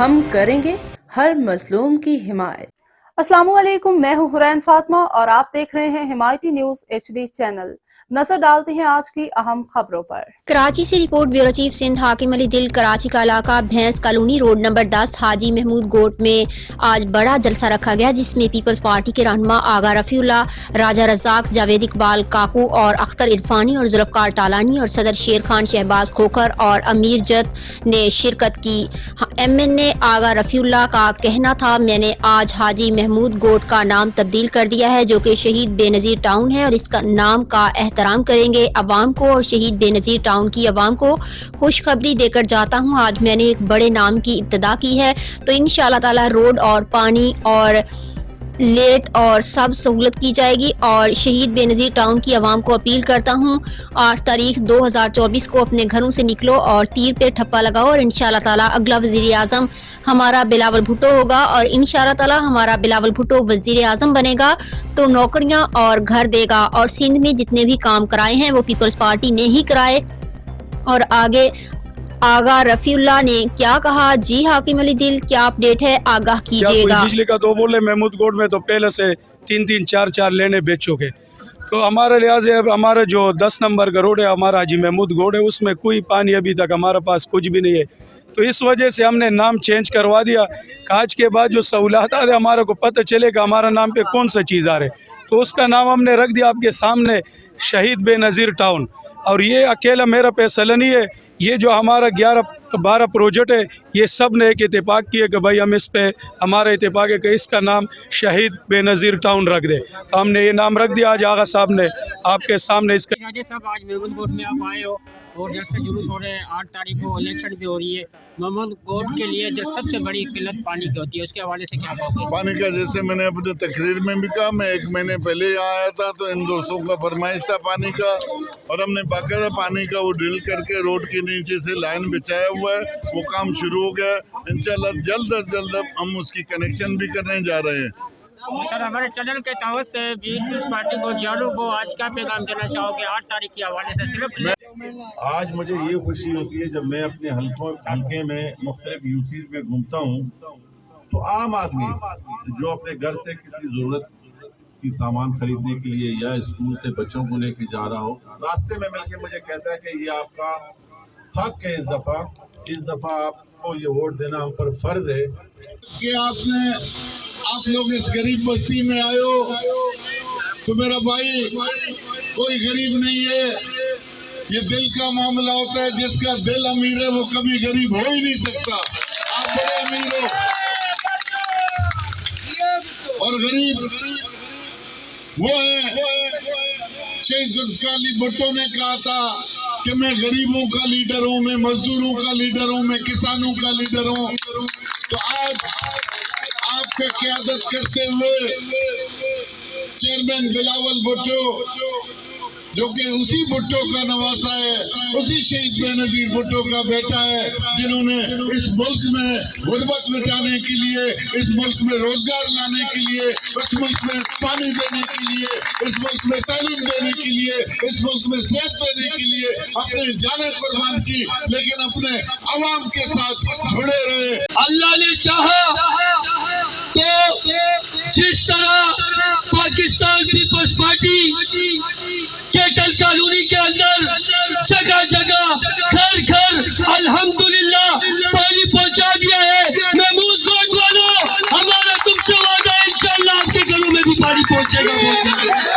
ہم کریں گے ہر مظلوم کی حمایت۔ السلام علیکم، میں ہوں حرین فاطمہ اور آپ دیکھ رہے ہیں حمایتی نیوز HD چینل۔ نظر ڈالتے ہیں آج کی اہم خبروں پر۔ کراچی سے رپورٹ بیورو چیف سندھ حاکم علی دل۔ کراچی کا علاقہ بھینس کالونی روڈ نمبر 10 حاجی محمود گوٹ میں آج بڑا جلسہ رکھا گیا، جس میں پیپلز پارٹی کے رہنما آغا رفیع اللہ، راجہ رزاق، جاوید اقبال کاکو اور اختر عرفانی اور ذوالفقار ٹالانی اور صدر شیر خان شہباز کھوکھر اور امیر جت نے شرکت کی۔ MNA آغا رفیع اللہ کا کہنا تھا، میں نے آج حاجی محمود گوٹ کا نام تبدیل کر دیا ہے، جو کہ شہید بے نظیر ٹاؤن ہے، اور اس کا نام کا احترام کریں گے عوام کو، اور شہید بے نظیر ٹاؤن کی عوام کو خوشخبری دے کر جاتا ہوں، آج میں نے ایک بڑے نام کی ابتدا کی ہے، تو انشاءاللہ تعالی روڈ اور پانی اور لیٹ اور سب سہولت کی جائے گی، اور شہید بے نظیر ٹاؤن کی عوام کو اپیل کرتا ہوں 8 تاریخ 2024 کو اپنے گھروں سے نکلو اور تیر پہ ٹھپا لگاؤ، اور انشاءاللہ تعالی اگلا وزیر اعظم ہمارا بلاول بھٹو ہوگا، اور انشاءاللہ تعالی ہمارا بلاول بھٹو وزیر اعظم بنے گا تو نوکریاں اور گھر دے گا، اور سندھ میں جتنے بھی کام کرائے ہیں وہ پیپلز پارٹی نے ہی کرائے۔ اور آگے آغا رفیع اللہ نے کیا کہا؟ جی حاکم علی دل، کیا اپڈیٹ ہے، آگاہ کیجیے گا۔ بجلی کا تو بولے محمود گوٹ میں تو پہلے سے 3 4 لینے بیچ چکے، تو ہمارے لحاظ سے اب ہمارا جو 10 نمبر کا روڈ ہے ہمارا حاجی محمود گوٹ ہے، اس میں کوئی پانی ابھی تک ہمارے پاس کچھ بھی نہیں ہے، تو اس وجہ سے ہم نے نام چینج کروا دیا۔ آج کے بعد جو سہولیات ہے ہمارے کو پتہ چلے گا ہمارا نام پہ کون سا چیز آ رہے، تو اس کا نام ہم نے رکھ دیا آپ کے سامنے شہید بے نظیر ٹاؤن۔ اور یہ اکیلا میرا فیصلہ نہیں ہے، یہ جو ہمارا 11-12 پروجیکٹ ہے یہ سب نے ایک اتفاق کیے کہ بھائی ہم اس پہ ہمارا اتفاق ہے کہ اس کا نام شہید بے نظیر ٹاؤن رکھ دے، تو ہم نے یہ نام رکھ دیا۔ آج آغا صاحب نے آپ کے سامنے اس کا راجہ صاحب آج محمود گوٹ میں آپ آئے ہو اور جیسے جلوس ہو رہے ہیں، 8 تاریخ کو الیکشن بھی ہو رہی ہے، محمود گوٹ کے لیے جو سب سے بڑی قلت پانی کی ہوتی ہے، اس کے حوالے سے کیا کہو گے؟ پانی کا جیسے میں نے اپنے تقریر میں بھی کہا، میں 1 مہینے پہلے یہاں آیا تھا تو ان دوستوں کا فرمائش تھا پانی کا، اور ہم نے باقاعدہ پانی کا وہ ڈرل کر کے روڈ کے نیچے سے لائن بچایا ہوا ہے، وہ کام شروع ہو گیا ہے، انشاءاللہ جلد از جلد ہم اس کی کنیکشن بھی کرنے جا رہے ہیں۔ سر، ہمارے چینل کے تعاون سے پیپلز پارٹی کو جالو کو آج کیا پیغام دینا چاہو گے 8 تاریخ کے حوالے سے؟ صرف آج مجھے یہ خوشی ہوتی ہے جب میں اپنے حلقے میں مختلف یوسیز میں گھومتا ہوں تو عام آدمی جو اپنے گھر سے کسی ضرورت کی سامان خریدنے کے لیے یا اسکول سے بچوں کو لے کے جا رہا ہو، راستے میں مل کے مجھے کہتا ہے کہ یہ آپ کا حق ہے، اس دفعہ آپ کو یہ ووٹ دینا ہم پر فرض ہے کہ آپ لوگ اس غریب بستی میں آئے ہو، تو میرا بھائی کوئی غریب نہیں ہے، یہ دل کا معاملہ ہوتا ہے، جس کا دل امیر ہے وہ کبھی غریب ہو ہی نہیں سکتا۔ آپ بڑے امیر ہو، اور غریب وہ ہے شہید ذوالفقار علی بھٹو نے کہا تھا کہ میں غریبوں کا لیڈر ہوں، میں مزدوروں کا لیڈر ہوں، میں کسانوں کا لیڈر ہوں۔ تو آج آپ کا قیادت کرتے ہوئے چیئرمین بلاول بھٹو، جو کہ اسی بھٹو کا نواسا ہے، اسی شہید بے نظیر بھٹو کا بیٹا ہے، جنہوں نے اس ملک میں غربت مٹانے کے لیے، اس ملک میں روزگار لانے کے لیے، اس ملک میں پانی دینے کے لیے، اس ملک میں تعلیم دینے کے لیے، اس ملک میں صحت دینے کے لیے اپنی جانیں قربان کی، لیکن اپنے عوام کے ساتھ جڑے رہے۔ اللہ نے چاہا تو جس طرح پاکستان پیپلز پارٹی کیٹل کالونی کے اندر جگہ جگہ گھر گھر الحمدللہ پانی پہنچا دیا ہے، محمود گوٹ والوں ہمارا تم سے وعدہ ہے انشاءاللہ آپ کے گھروں میں بھی پانی پہنچے گا۔